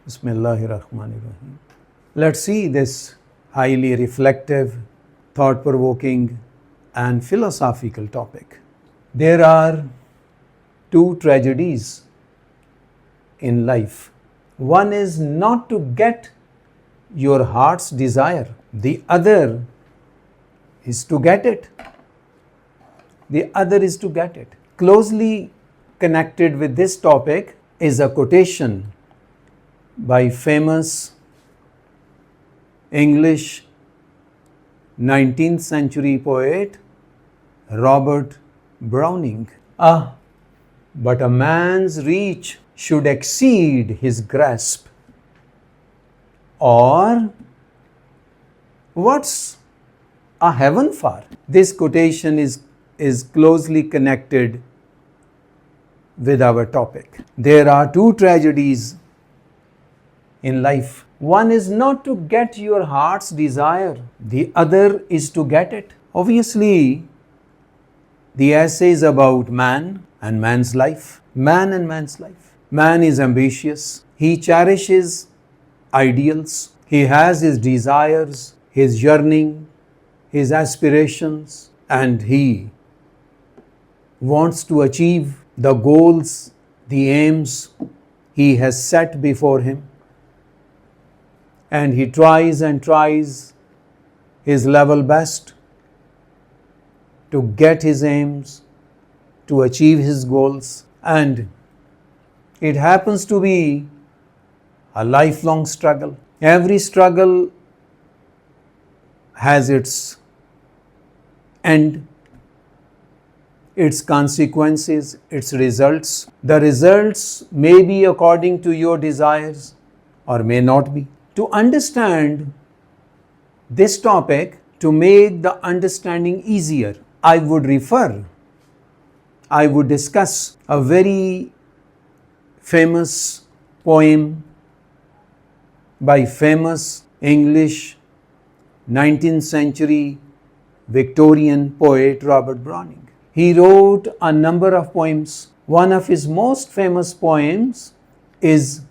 Bismillahirrahmanirrahim. Let's see this highly reflective, thought-provoking and philosophical topic. There are two tragedies in life. One is not to get your heart's desire. The other is to get it. Closely connected with this topic is a quotation by famous English 19th century poet Robert Browning. But a man's reach should exceed his grasp. Or, what's a heaven for? This quotation is closely connected with our topic. There are two tragedies in life. One is not to get your heart's desire. The other is to get it. Obviously, the essay is about man and man's life. Man is ambitious. He cherishes ideals. He has his desires, his yearning, his aspirations, and he wants to achieve the goals, the aims he has set before him. And he tries his level best to get his aims, to achieve his goals. And it happens to be a lifelong struggle. Every struggle has its end, its consequences, its results. The results may be according to your desires or may not be. To understand this topic, to make the understanding easier, I would discuss a very famous poem by famous English 19th century Victorian poet Robert Browning. He wrote a number of poems. One of his most famous poems is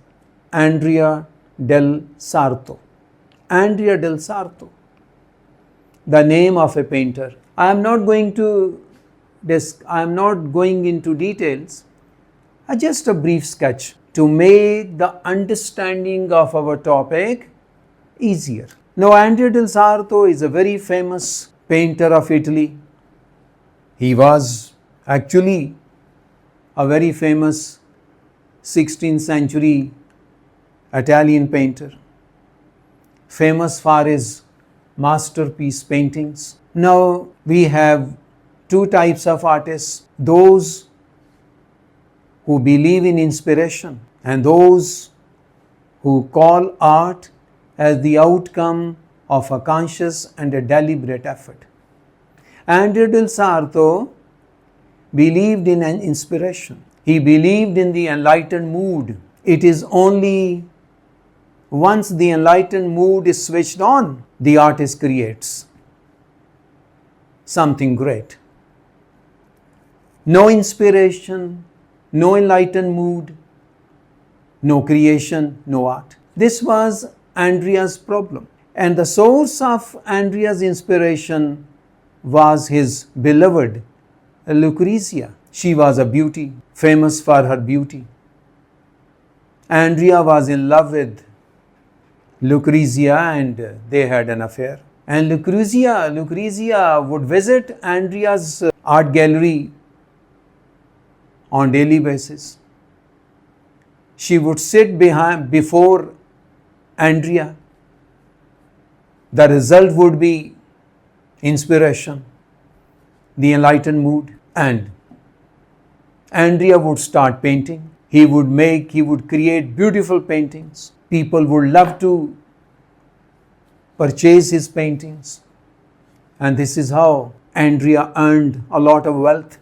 Andrea del Sarto, the name of a painter. I am not going into details, just a brief sketch to make the understanding of our topic easier. Now, Andrea del Sarto is a very famous painter of Italy. He was actually a very famous 16th century Italian painter, famous for his masterpiece paintings. Now we have two types of artists: those who believe in inspiration and those who call art as the outcome of a conscious and a deliberate effort. Andrea del Sarto believed in an inspiration. He believed in the enlightened mood. It is only once the enlightened mood is switched on, the artist creates something great. No inspiration, no enlightened mood, no creation, no art. This was Andrea's problem. And the source of Andrea's inspiration was his beloved Lucrezia. She was a beauty, famous for her beauty. Andrea was in love with Lucrezia and they had an affair. And Lucrezia would visit Andrea's art gallery on daily basis. She would sit before Andrea. The result would be inspiration, the enlightened mood, and Andrea would start painting. He would create beautiful paintings. People would love to purchase his paintings. And this is how Andrea earned a lot of wealth.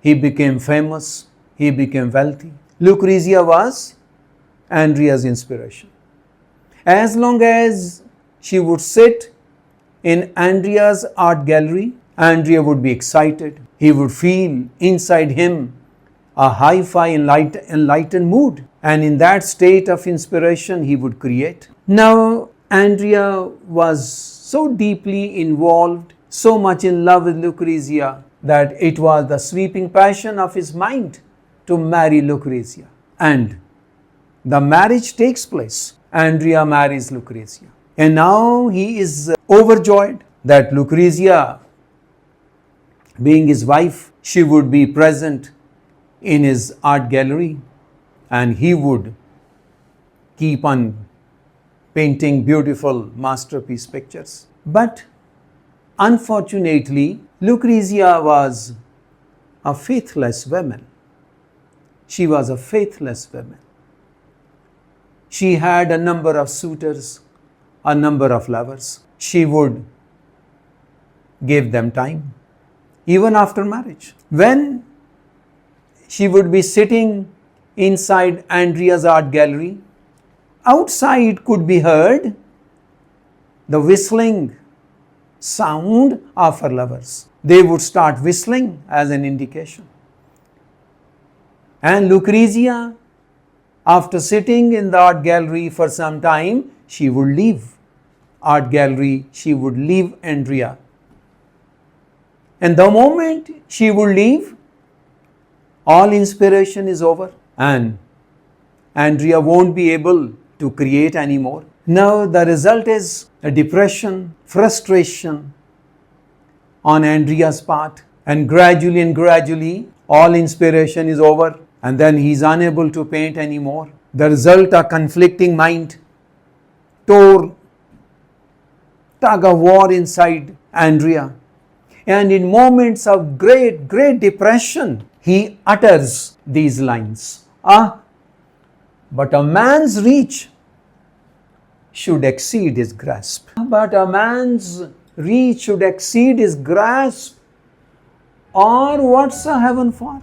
He became famous. He became wealthy. Lucrezia was Andrea's inspiration. As long as she would sit in Andrea's art gallery, Andrea would be excited. He would feel inside him a hi-fi enlightened mood. and in that state of inspiration he would create. Now Andrea was so deeply involved, so much in love with Lucrezia, that it was the sweeping passion of his mind to marry Lucrezia. And the marriage takes place. Andrea marries Lucrezia. And now he is overjoyed that Lucrezia, being his wife, she would be present in his art gallery, and he would keep on painting beautiful masterpiece pictures. But unfortunately, Lucrezia was a faithless woman. She was a faithless woman. She had a number of suitors, a number of lovers. She would give them time, even after marriage. When she would be sitting inside Andrea's art gallery, outside could be heard the whistling sound of her lovers. They would start whistling as an indication. And Lucrezia, after sitting in the art gallery for some time, she would leave art gallery, she would leave Andrea. And the moment she would leave, all inspiration is over and Andrea won't be able to create anymore. Now the result is a depression, frustration on Andrea's part, and gradually all inspiration is over, and then he is unable to paint anymore. The result, a conflicting mind, tug of war inside Andrea. And in moments of great depression, he utters these lines. But a man's reach should exceed his grasp. But a man's reach should exceed his grasp, or what's a heaven for?